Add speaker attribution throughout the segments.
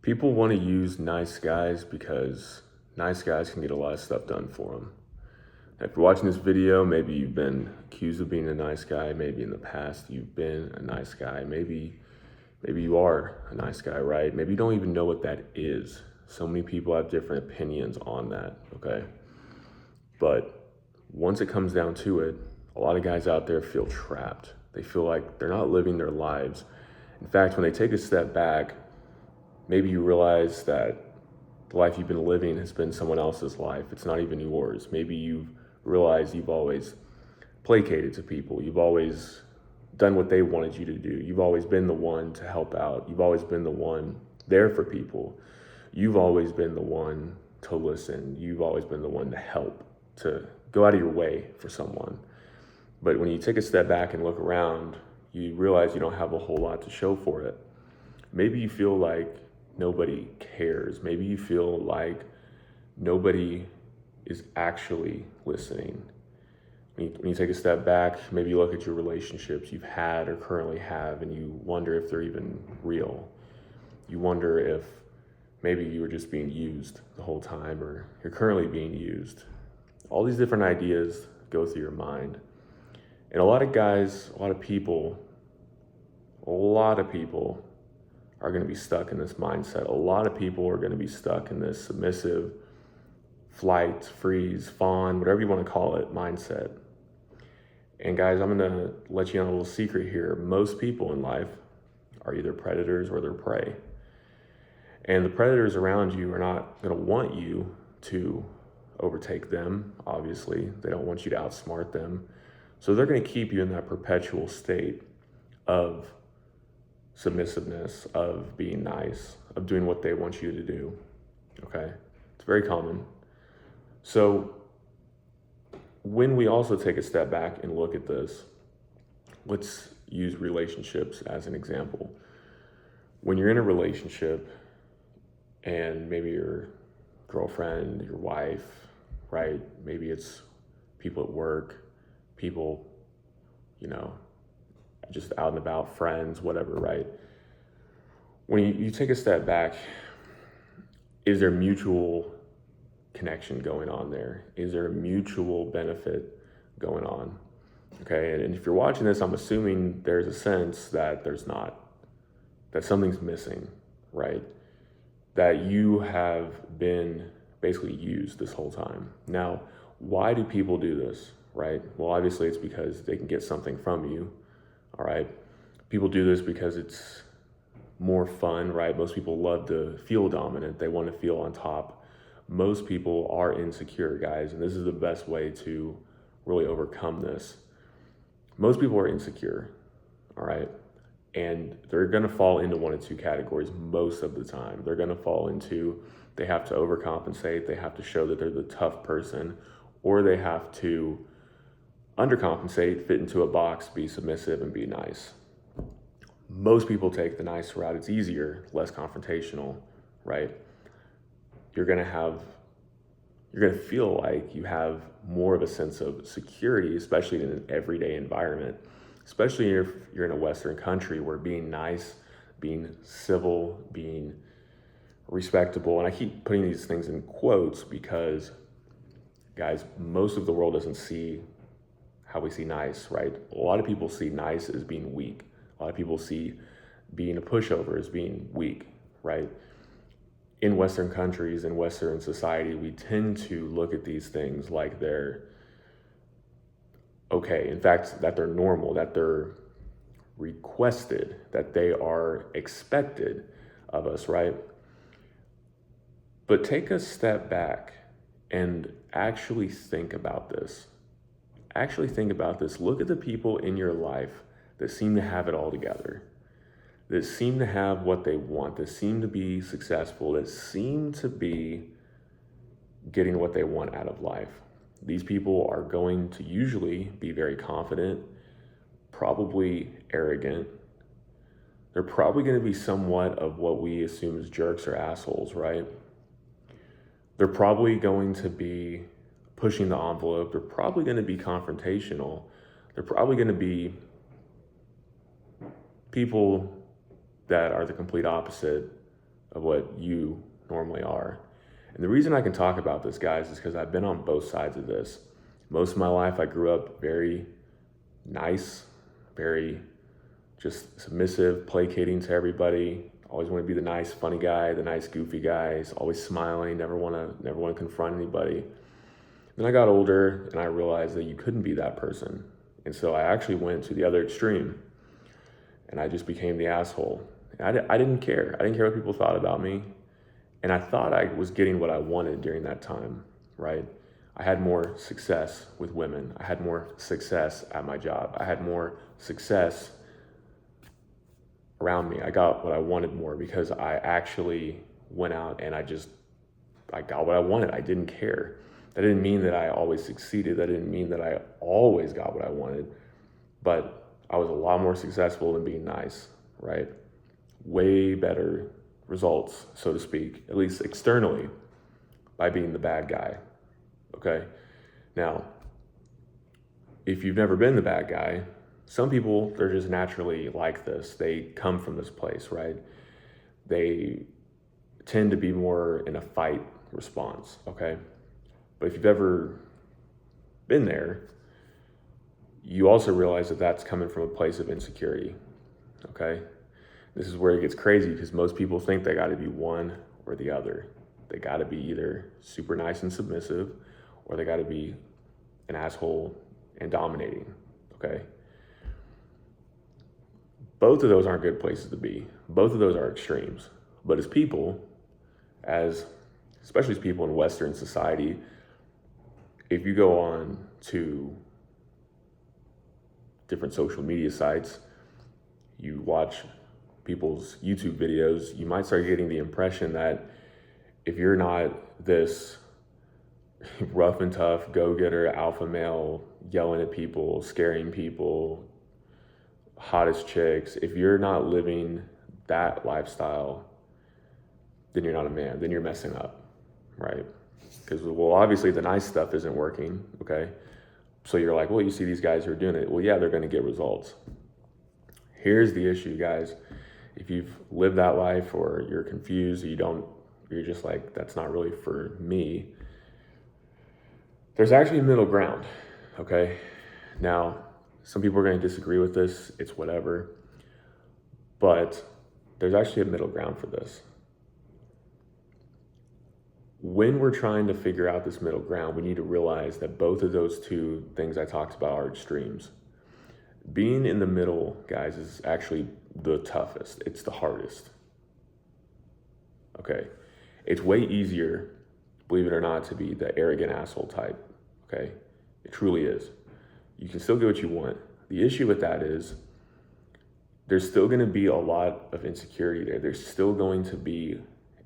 Speaker 1: People want to use nice guys because nice guys can get a lot of stuff done for them. If you're watching this video, maybe you've been accused of being a nice guy. Maybe in the past you've been a nice guy. Maybe you are a nice guy, right? Maybe you don't even know what that is. So many people have different opinions on that, okay? But once it comes down to it, a lot of guys out there feel trapped. They feel like they're not living their lives. In fact, when they take a step back, maybe you realize that the life you've been living has been someone else's life. It's not even yours. Maybe you've realized you've always placated to people. You've always done what they wanted you to do. You've always been the one to help out. You've always been the one there for people. You've always been the one to listen. You've always been the one to help, to go out of your way for someone. But when you take a step back and look around, you realize you don't have a whole lot to show for it. Maybe you feel like nobody cares. Maybe you feel like nobody is actually listening. When you take a step back, maybe you look at your relationships you've had or currently have, and you wonder if they're even real. You wonder if maybe you were just being used the whole time, or you're currently being used. All these different ideas go through your mind. And a lot of guys, a lot of people are going to be stuck in this mindset. A lot of people are going to be stuck in this submissive, flight, freeze, fawn, whatever you want to call it, mindset. And guys, I'm going to let you know a little secret here. Most people in life are either predators or they're prey. And the predators around you are not going to want you to overtake them, obviously. They don't want you to outsmart them. So they're going to keep you in that perpetual state of submissiveness, of being nice, of doing what they want you to do, okay? It's very common. So when we also take a step back and look at this, let's use relationships as an example. When you're in a relationship and maybe your girlfriend, your wife, right? Maybe it's people at work, people, just out and about, friends, whatever, right? When you take a step back, is there mutual connection going on there? Is there a mutual benefit going on? Okay, and if you're watching this, I'm assuming there's a sense that there's not, that something's missing, right? That you have been basically used this whole time. Now, why do people do this, right? Well, obviously it's because they can get something from you, all right? People do this because it's more fun, right? Most people love to feel dominant. They want to feel on top. Most people are insecure, guys, and this is the best way to really overcome this. Most people are insecure, all right? And they're going to fall into one of two categories most of the time. They're going to fall into, they have to overcompensate, they have to show that they're the tough person, or they have to undercompensate, fit into a box, be submissive, and be nice. Most people take the nice route. It's easier, less confrontational, right? You're going to feel like you have more of a sense of security, especially in an everyday environment, especially if you're in a Western country where being nice, being civil, being respectable, and I keep putting these things in quotes because, guys, most of the world doesn't see how we see nice, right? A lot of people see nice as being weak. A lot of people see being a pushover as being weak, right? In Western countries, in Western society, we tend to look at these things like they're okay. In fact, that they're normal, that they're requested, that they are expected of us, right? But take a step back and actually think about this. Actually think about this. Look at the people in your life that seem to have it all together, that seem to have what they want, that seem to be successful, that seem to be getting what they want out of life. These people are going to usually be very confident, probably arrogant. They're probably going to be somewhat of what we assume as jerks or assholes, right? They're probably going to be pushing the envelope. They're probably going to be confrontational. They're probably going to be people that are the complete opposite of what you normally are. And the reason I can talk about this, guys, is because I've been on both sides of this. Most of my life, I grew up very nice, very just submissive, placating to everybody. Always want to be the nice, funny guy, the nice, goofy guy. Always smiling, never want to confront anybody. Then I got older and I realized that you couldn't be that person. And so I actually went to the other extreme and I just became the asshole. I didn't care. I didn't care what people thought about me. And I thought I was getting what I wanted during that time, right? I had more success with women. I had more success at my job. I had more success around me. I got what I wanted more because I actually went out and I got what I wanted. I didn't care. That didn't mean that I always succeeded. That didn't mean that I always got what I wanted. But I was a lot more successful in being nice, right? Way better results, so to speak, at least externally, by being the bad guy, okay? Now, if you've never been the bad guy, some people, they're just naturally like this. They come from this place, right? They tend to be more in a fight response, okay? But if you've ever been there, you also realize that that's coming from a place of insecurity, okay? This is where it gets crazy because most people think they got to be one or the other. They got to be either super nice and submissive or they got to be an asshole and dominating, okay? Both of those aren't good places to be. Both of those are extremes. But as people, especially as people in Western society, if you go on to different social media sites, you watch people's YouTube videos, you might start getting the impression that if you're not this rough and tough, go-getter, alpha male, yelling at people, scaring people, hottest chicks, if you're not living that lifestyle, then you're not a man, then you're messing up, right? Because, well, obviously the nice stuff isn't working, okay? So you're like, well, you see these guys who are doing it. Well, yeah, they're going to get results. Here's the issue, guys. If you've lived that life or you're confused, you're just like, that's not really for me. There's actually a middle ground, okay? Now, some people are going to disagree with this. It's whatever. But there's actually a middle ground for this. When we're trying to figure out this middle ground, we need to realize that both of those two things I talked about are extremes. Being in the middle, guys, is actually the toughest. It's the hardest. Okay. It's way easier, believe it or not, to be the arrogant asshole type. Okay. It truly is. You can still get what you want. The issue with that is there's still going to be a lot of insecurity there. There's still going to be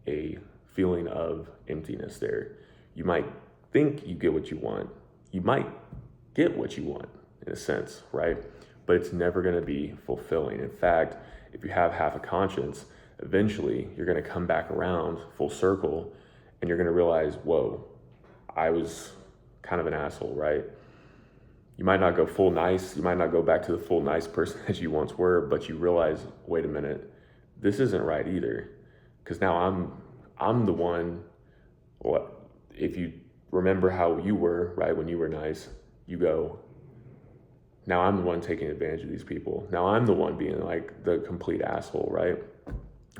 Speaker 1: a feeling of emptiness there. You might think you get what you want. You might get what you want in a sense, right? But it's never going to be fulfilling. In fact, if you have half a conscience, eventually you're going to come back around full circle and you're going to realize, whoa, I was kind of an asshole, right? You might not go full nice. You might not go back to the full nice person that you once were, but you realize, wait a minute, this isn't right either. Because now I'm the one, well, if you remember how you were, right, when you were nice, you go, now I'm the one taking advantage of these people. Now I'm the one being like the complete asshole, right?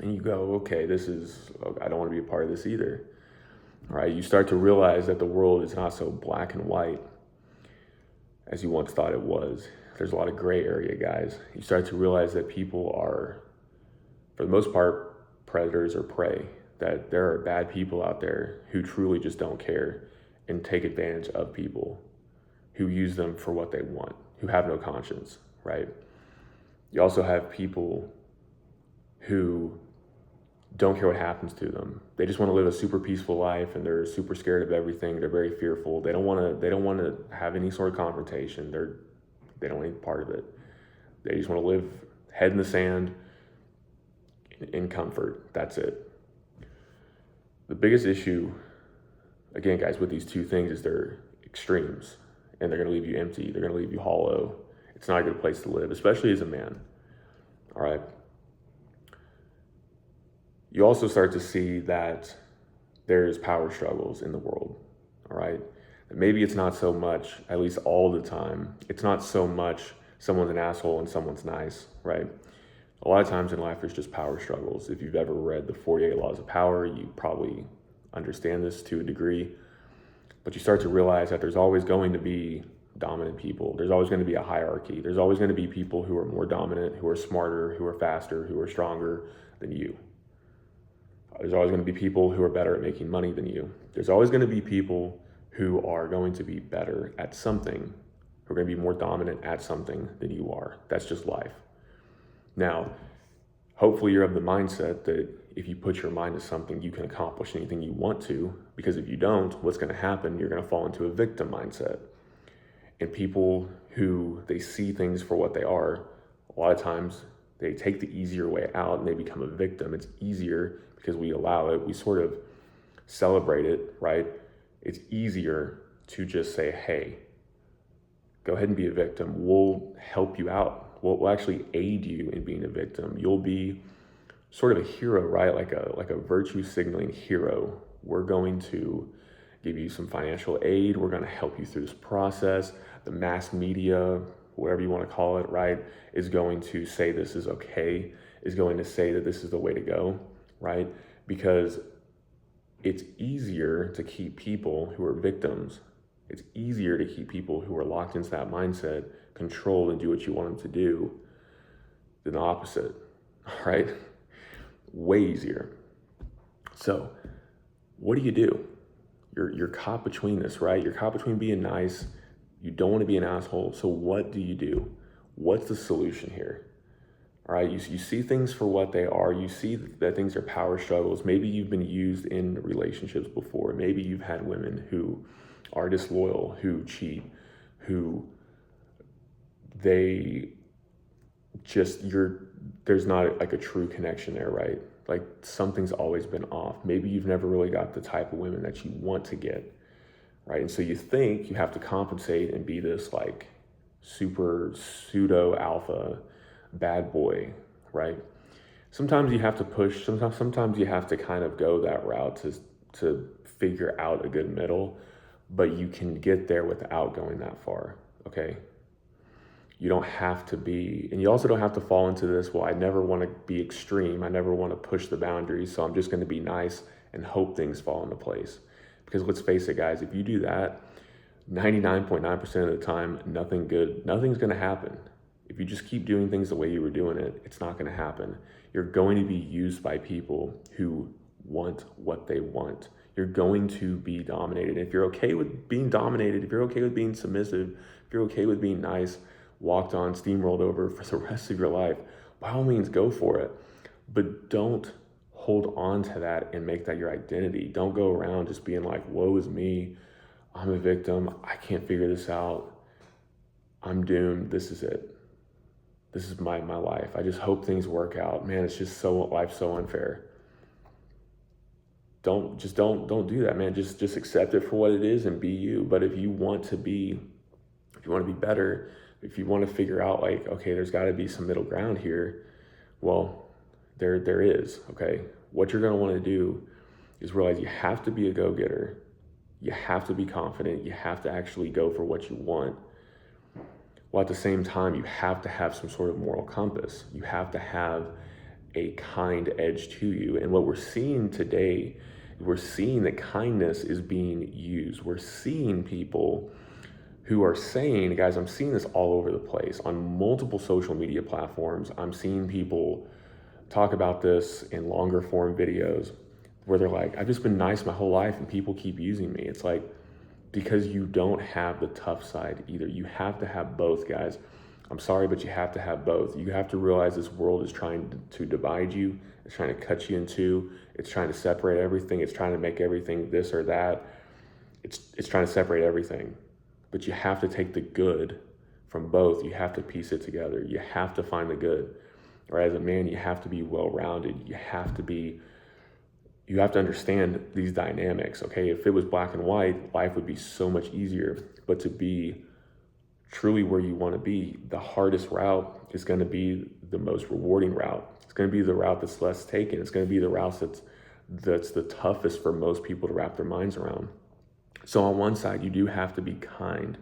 Speaker 1: And you go, okay, I don't want to be a part of this either. All right, you start to realize that the world is not so black and white as you once thought it was. There's a lot of gray area, guys. You start to realize that people are, for the most part, predators or prey, that there are bad people out there who truly just don't care and take advantage of people, who use them for what they want, who have no conscience, right? You also have people who don't care what happens to them. They just want to live a super peaceful life and they're super scared of everything. They're very fearful. They don't want to have any sort of confrontation. They don't want any part of it. They just want to live head in the sand in comfort. That's it. The biggest issue, again, guys, with these two things is they're extremes and they're going to leave you empty. They're going to leave you hollow. It's not a good place to live, especially as a man. All right. you also start to see that there's power struggles in the world, all right? Maybe it's not so much, at least all the time, it's not so much someone's an asshole and someone's nice, right? A lot of times in life, there's just power struggles. If you've ever read the 48 Laws of Power, you probably understand this to a degree, but you start to realize that there's always going to be dominant people. There's always going to be a hierarchy. There's always going to be people who are more dominant, who are smarter, who are faster, who are stronger than you. There's always going to be people who are better at making money than you. There's always going to be people who are going to be better at something, who are going to be more dominant at something than you are. That's just life. Now, hopefully you're of the mindset that if you put your mind to something, you can accomplish anything you want to, because if you don't, what's going to happen, you're going to fall into a victim mindset. And people who they see things for what they are, a lot of times they take the easier way out and they become a victim. It's easier because we allow it. We sort of celebrate it, right? It's easier to just say, hey, go ahead and be a victim. We'll help you out. We'll actually aid you in being a victim. You'll be sort of a hero, right? Like a virtue signaling hero. We're going to give you some financial aid. We're going to help you through this process. The mass media, whatever you want to call it, right, is going to say this is okay, is going to say that this is the way to go, right? Because it's easier to keep people who are victims. It's easier to keep people who are locked into that mindset controlled and do what you want them to do than the opposite, right? Way easier. So what do? You're caught between this, right? You're caught between being nice. You don't want to be an asshole. So what do? What's the solution here? All right, you see things for what they are. You see that things are power struggles. Maybe you've been used in relationships before. Maybe you've had women who are disloyal, who cheat, who they just, there's not like a true connection there, right? Like something's always been off. Maybe you've never really got the type of women that you want to get, right? And so you think you have to compensate and be this like super pseudo alpha bad boy, right? Sometimes you have to push, sometimes you have to kind of go that route to figure out a good middle, but you can get there without going that far, okay? You don't have to be, and you also don't have to fall into this, well, I never want to be extreme. I never want to push the boundaries, so I'm just going to be nice and hope things fall into place. Because let's face it, guys, if you do that, 99.9% of the time, nothing's going to happen. If you just keep doing things the way you were doing it, it's not going to happen. You're going to be used by people who want what they want. You're going to be dominated. If you're okay with being dominated, if you're okay with being submissive, if you're okay with being nice, walked on, steamrolled over for the rest of your life, by all means, go for it. But don't hold on to that and make that your identity. Don't go around just being like, woe is me. I'm a victim. I can't figure this out. I'm doomed. This is it. This is my life. I just hope things work out. Man, it's just life's so unfair. Don't do that, man. Just accept it for what it is and be you. But if you want to be better, if you want to figure out like, okay, there's got to be some middle ground here, well, there is, okay? What you're going to want to do is realize you have to be a go-getter. You have to be confident. You have to actually go for what you want. While at the same time, you have to have some sort of moral compass. You have to have a kind edge to you. And what we're seeing today, we're seeing that kindness is being used. We're seeing people who are saying, guys, I'm seeing this all over the place on multiple social media platforms. I'm seeing people talk about this in longer form videos where they're like, I've just been nice my whole life and people keep using me. It's like, because you don't have the tough side either. You have to have both, guys. I'm sorry, but you have to have both. You have to realize this world is trying to divide you. It's trying to cut you in two. It's trying to separate everything. It's trying to make everything this or that. It's trying to separate everything. But you have to take the good from both. You have to piece it together. You have to find the good. Or as a man, you have to be well-rounded. You have to understand these dynamics, okay? If it was black and white, life would be so much easier. But to be truly where you want to be, the hardest route is going to be the most rewarding route. It's going to be the route that's less taken. It's going to be the route that's the toughest for most people to wrap their minds around. So on one side, you do have to be kind.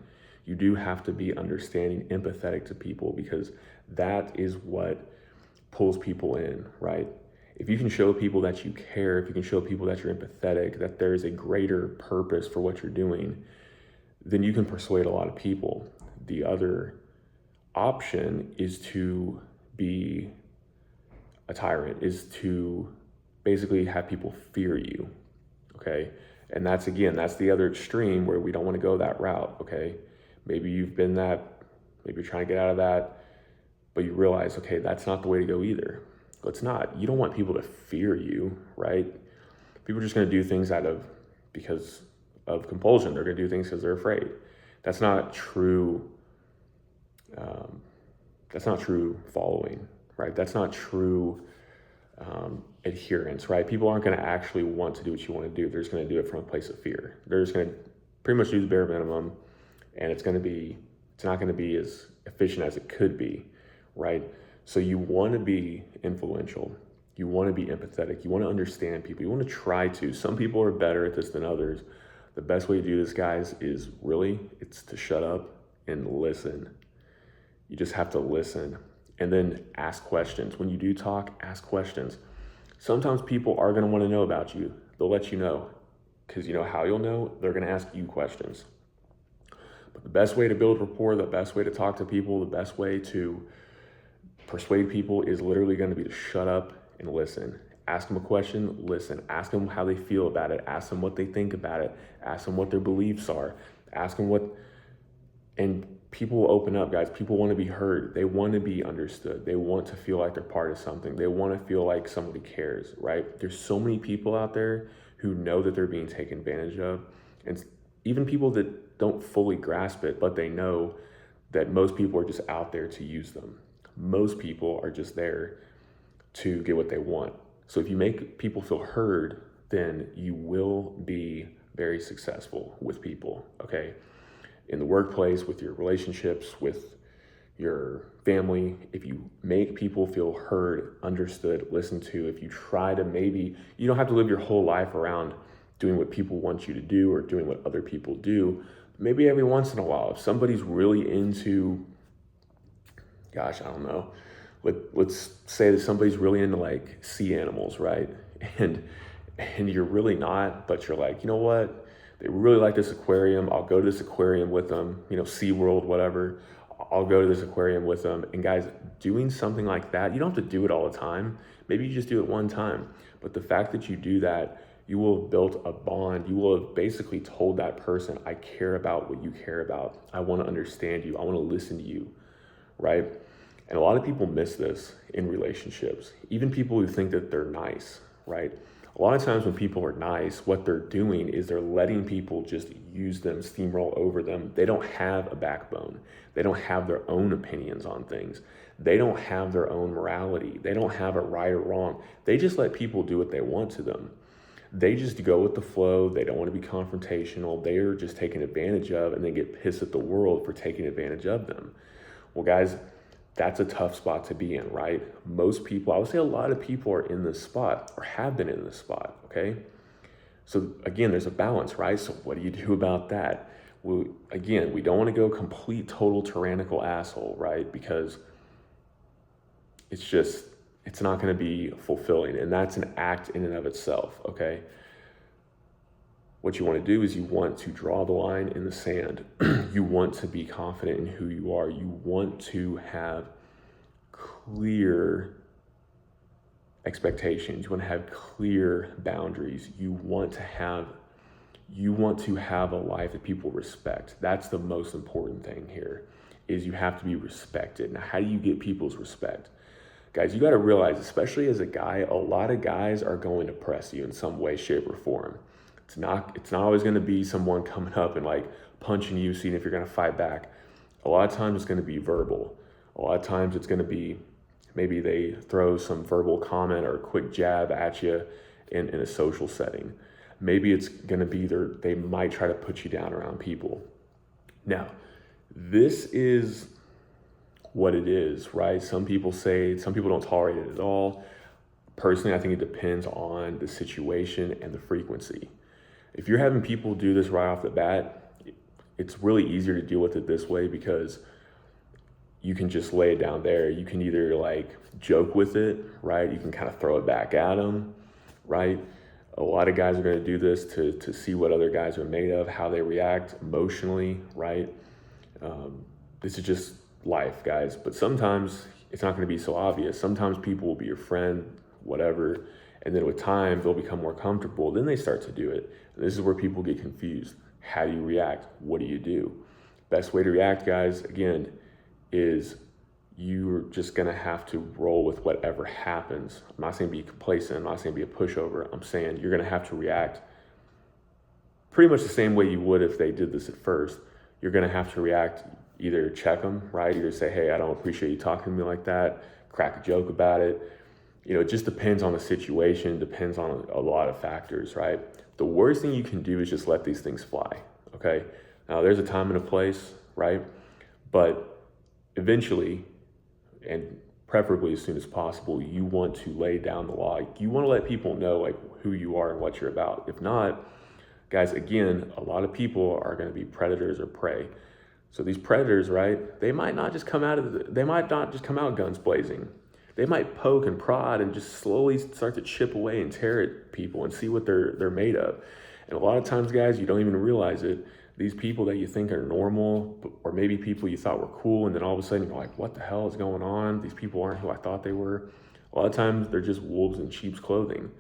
Speaker 1: You do have to be understanding, empathetic to people, because that is what pulls people in, right? If you can show people that you care, if you can show people that you're empathetic, that there is a greater purpose for what you're doing, then you can persuade a lot of people. The other option is to be a tyrant, is to basically have people fear you, okay? And that's the other extreme where we don't want to go that route, okay? Maybe you've been that, maybe you're trying to get out of that, but you realize, okay, that's not the way to go either. It's not. You don't want people to fear you, right? People are just going to do things because of compulsion. They're going to do things because they're afraid. That's not true. That's not true following, right? That's not true adherence, right? People aren't going to actually want to do what you want to do. They're just going to do it from a place of fear. They're just going to pretty much do the bare minimum, and it's not going to be as efficient as it could be, right? So you want to be influential. You want to be empathetic. You want to understand people. You want to try to. Some people are better at this than others. The best way to do this, guys, it's to shut up and listen. You just have to listen and then ask questions. When you do talk, ask questions. Sometimes people are going to want to know about you. They'll let you know, because you know how you'll know? They're going to ask you questions. But the best way to build rapport, the best way to talk to people, the best way to persuade people is literally going to be to shut up and listen. Ask them a question, listen. Ask them how they feel about it. Ask them what they think about it. Ask them what their beliefs are. Ask them and people will open up, guys. People want to be heard. They want to be understood. They want to feel like they're part of something. They want to feel like somebody cares, right? There's so many people out there who know that they're being taken advantage of. And even people that don't fully grasp it, but they know that most people are just out there to use them. Most people are just there to get what they want. So if you make people feel heard, then you will be very successful with people, okay? In the workplace, with your relationships, with your family, if you make people feel heard, understood, listened to, if you try to you don't have to live your whole life around doing what people want you to do or doing what other people do. Maybe every once in a while, if somebody's really into, I don't know, let's say that somebody's really into like sea animals, right? And you're really not, but you're like, you know what? They really like this aquarium. I'll go to this aquarium with them, SeaWorld, whatever. I'll go to this aquarium with them. And guys, doing something like that, you don't have to do it all the time. Maybe you just do it one time. But the fact that you do that, you will have built a bond. You will have basically told that person, I care about what you care about. I want to understand you. I want to listen to you, right? And a lot of people miss this in relationships, even people who think that they're nice, right? A lot of times when people are nice, what they're doing is they're letting people just use them, steamroll over them. They don't have a backbone. They don't have their own opinions on things. They don't have their own morality. They don't have a right or wrong. They just let people do what they want to them. They just go with the flow. They don't want to be confrontational. They are just taken advantage of, and they get pissed at the world for taking advantage of them. Well, guys, that's a tough spot to be in, right? Most people, I would say a lot of people are in this spot or have been in this spot, okay? So again, there's a balance, right? So what do you do about that? Well, again, we don't want to go complete, total tyrannical asshole, right? Because it's not going to be fulfilling, and that's an act in and of itself, okay? What you want to do is you want to draw the line in the sand. You want to be confident in who you are. You want to have clear expectations. You want to have clear boundaries. You want to have a life that people respect. That's the most important thing here, is you have to be respected. Now, how do you get people's respect? Guys, you got to realize, especially as a guy, a lot of guys are going to press you in some way, shape, or form. It's not always going to be someone coming up and like punching you, seeing if you're going to fight back. A lot of times it's going to be verbal. A lot of times it's going to be maybe they throw some verbal comment or a quick jab at you in a social setting. Maybe it's going to be they might try to put you down around people. Now, this is what it is, right? Some people don't tolerate it at all. Personally, I think it depends on the situation and the frequency. If you're having people do this right off the bat, it's really easier to deal with it this way because you can just lay it down there. You can either like joke with it, right? You can kind of throw it back at them, right? A lot of guys are going to do this to see what other guys are made of, how they react emotionally, right? This is just life, guys. But sometimes it's not going to be so obvious. Sometimes people will be your friend, whatever, and then with time, they'll become more comfortable. Then they start to do it. And this is where people get confused. How do you react? What do you do? Best way to react, guys, again, is you're just gonna have to roll with whatever happens. I'm not saying be complacent, I'm not saying be a pushover. I'm saying you're gonna have to react pretty much the same way you would if they did this at first. You're gonna have to react, either check them, right? Either say, hey, I don't appreciate you talking to me like that, crack a joke about it. It just depends on the situation, depends on a lot of factors, right? The worst thing you can do is just let these things fly, okay? Now, there's a time and a place, right? But eventually, and preferably as soon as possible, you want to lay down the law. You want to let people know like who you are and what you're about. If not, guys, again, a lot of people are going to be predators or prey. So these predators, right? They might not just come out guns blazing. They might poke and prod and just slowly start to chip away and tear at people and see what they're made of. And a lot of times, guys, you don't even realize it. These people that you think are normal, or maybe people you thought were cool, and then all of a sudden you're like, what the hell is going on? These people aren't who I thought they were. A lot of times they're just wolves in sheep's clothing,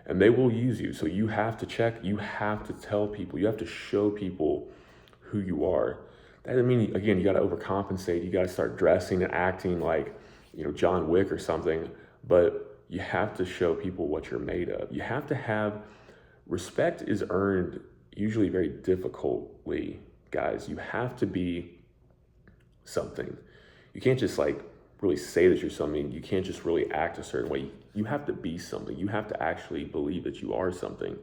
Speaker 1: and they will use you. So you have to check, you have to tell people, you have to show people who you are. That doesn't mean, again, you got to overcompensate. You got to start dressing and acting like, John Wick or something, but you have to show people what you're made of. You have to have, respect is earned usually very difficultly, guys. You have to be something. You can't just like really say that you're something. You can't just really act a certain way. You have to be something. You have to actually believe that you are something.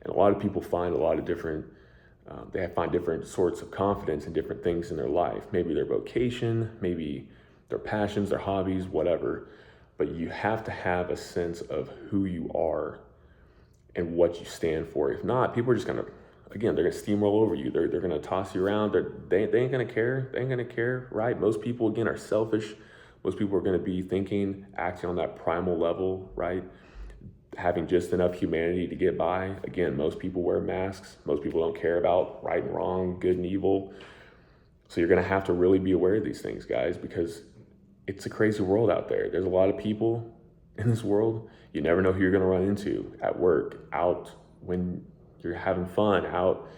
Speaker 1: And a lot of people find a lot of different, they find different sorts of confidence in different things in their life. Maybe their vocation, maybe their passions, their hobbies, whatever. But you have to have a sense of who you are and what you stand for. If not, people are just gonna, again, they're gonna steamroll over you. They're gonna toss you around. They ain't gonna care. They ain't gonna care, right? Most people, again, are selfish. Most people are gonna be thinking, acting on that primal level, right? Having just enough humanity to get by. Again, most people wear masks. Most people don't care about right and wrong, good and evil. So you're gonna have to really be aware of these things, guys, because it's a crazy world out there. There's a lot of people in this world. You never know who you're gonna run into at work, out when you're having fun, out,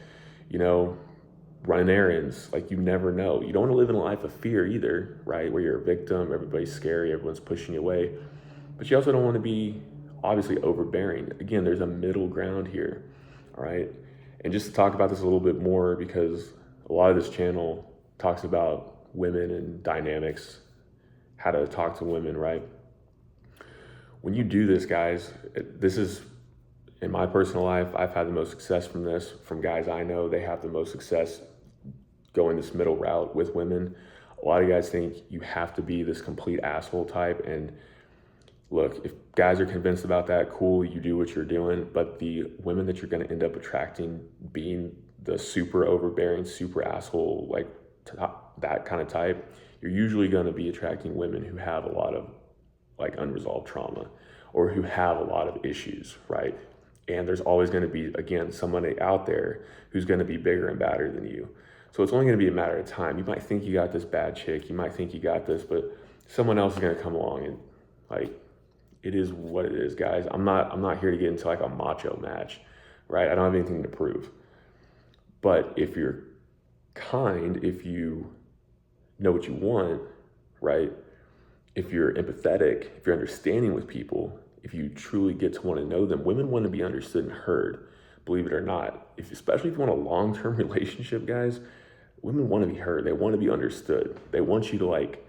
Speaker 1: running errands. Like, you never know. You don't want to live in a life of fear either, right? Where you're a victim, everybody's scary, everyone's pushing you away. But you also don't want to be obviously overbearing. Again, there's a middle ground here, all right? And just to talk about this a little bit more, because a lot of this channel talks about women and dynamics, how to talk to women, right? When you do this, guys, this is, in my personal life, I've had the most success from this. From guys I know, they have the most success going this middle route with women. A lot of guys think you have to be this complete asshole type. And look, if guys are convinced about that, cool, you do what you're doing. But the women that you're going to end up attracting, being the super overbearing, super asshole, like that kind of type, you're usually going to be attracting women who have a lot of like unresolved trauma or who have a lot of issues, right? And there's always going to be, again, somebody out there who's going to be bigger and badder than you. So it's only going to be a matter of time. You might think you got this bad chick, you might think you got this, but someone else is going to come along, and like, it is what it is, guys. I'm not here to get into like a macho match, right? I don't have anything to prove. But if you're kind, if you know what you want, right? If you're empathetic, if you're understanding with people, if you truly get to want to know them, women want to be understood and heard, believe it or not. Especially if you want a long-term relationship, guys, women want to be heard. They want to be understood. They want you to like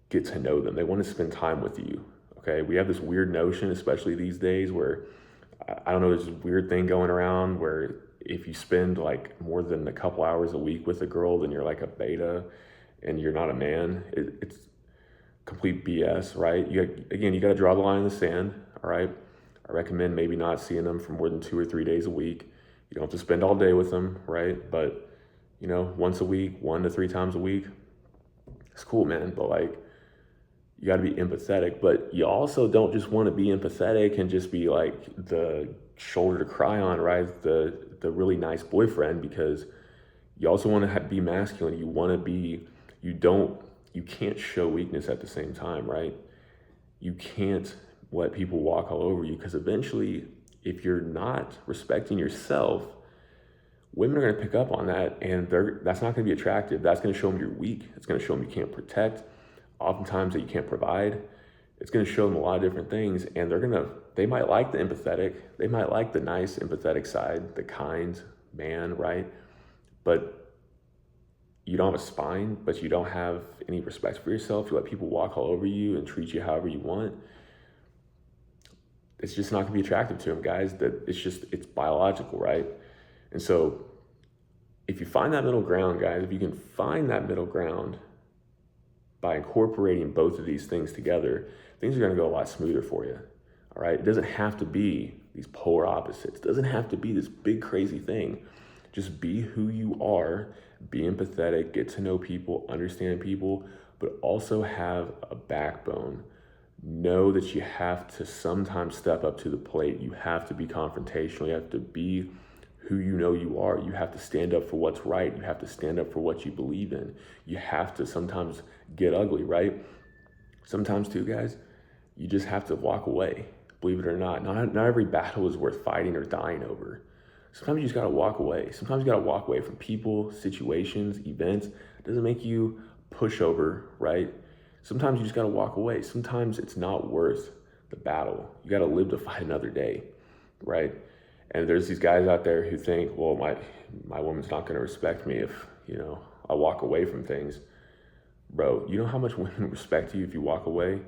Speaker 1: get to know them. They want to spend time with you. Okay. We have this weird notion, especially these days, where I don't know, there's this weird thing going around where if you spend like more than a couple hours a week with a girl, then you're like a beta and you're not a man. complete BS, right? You got to draw the line in the sand, all right? I recommend maybe not seeing them for more than 2 or 3 days a week. You don't have to spend all day with them, right? But, once a week, 1 to 3 times a week, it's cool, man. But like, you got to be empathetic, but you also don't just want to be empathetic and just be like the shoulder to cry on, right? The really nice boyfriend, because you also want to be masculine. You want to be, you can't show weakness at the same time, right? You can't let people walk all over you, because eventually, if you're not respecting yourself, women are going to pick up on that, and that's not going to be attractive. That's going to show them you're weak. It's going to show them you can't protect, oftentimes that you can't provide. It's going to show them a lot of different things, and they might like the empathetic. They might like the nice, empathetic side, the kind man, right? But you don't have a spine, but you don't have any respect for yourself. You let people walk all over you and treat you however you want. It's just not going to be attractive to them, guys. It's biological, right? And so if you find that middle ground, guys, if you can find that middle ground by incorporating both of these things together, things are going to go a lot smoother for you, all right? It doesn't have to be these polar opposites. It doesn't have to be this big, crazy thing. Just be who you are, be empathetic, get to know people, understand people, but also have a backbone. Know that you have to sometimes step up to the plate. You have to be confrontational. You have to be who you know you are. You have to stand up for what's right. You have to stand up for what you believe in. You have to sometimes get ugly, right? Sometimes too, guys, you just have to walk away. Believe it or not. Not every battle is worth fighting or dying over. Sometimes you just gotta walk away. Sometimes you gotta walk away from people, situations, events. It doesn't make you pushover, right? Sometimes you just gotta walk away. Sometimes it's not worth the battle. You gotta live to fight another day, right? And there's these guys out there who think, well, my woman's not gonna respect me if, I walk away from things. Bro, you know how much women respect you if you walk away,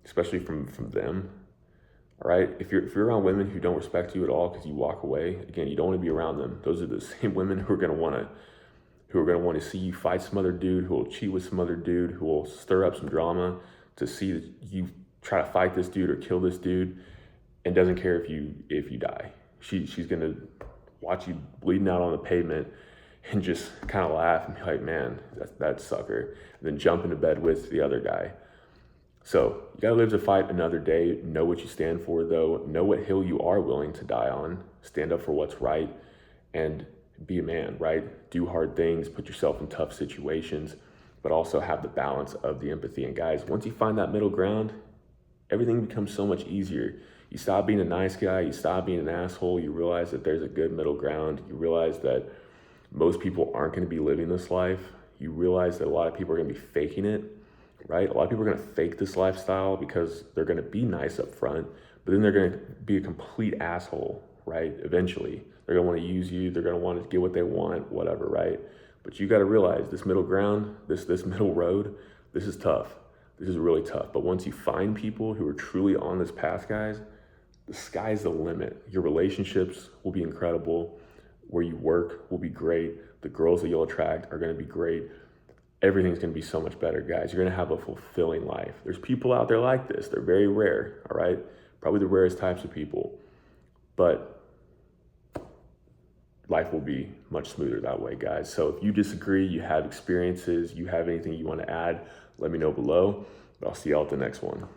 Speaker 1: especially from them, all right? If you're around women who don't respect you at all because you walk away, again, you don't want to be around them. Those are the same women who are gonna want to see you fight some other dude, who will cheat with some other dude, who will stir up some drama to see that you try to fight this dude or kill this dude, and doesn't care if you die. She's gonna watch you bleeding out on the pavement and just kind of laugh and be like, man, that sucker, and then jump into bed with the other guy. So you gotta live to fight another day. Know what you stand for, though. Know what hill you are willing to die on. Stand up for what's right, and be a man, right? Do hard things, put yourself in tough situations, but also have the balance of the empathy. And guys, once you find that middle ground, everything becomes so much easier. You stop being a nice guy, you stop being an asshole, you realize that there's a good middle ground, you realize that most people aren't gonna be living this life, you realize that a lot of people are gonna be faking it, right? A lot of people are gonna fake this lifestyle because they're gonna be nice up front, but then they're gonna be a complete asshole, right? Eventually, they're gonna wanna use you, they're gonna wanna get what they want, whatever, right? But you gotta realize this middle ground, this middle road, this is tough. This is really tough. But once you find people who are truly on this path, guys, the sky's the limit. Your relationships will be incredible. Where you work will be great. The girls that you'll attract are gonna be great. Everything's gonna be so much better, guys. You're gonna have a fulfilling life. There's people out there like this. They're very rare, all right? Probably the rarest types of people. But life will be much smoother that way, guys. So if you disagree, you have experiences, you have anything you wanna add, let me know below. But I'll see y'all at the next one.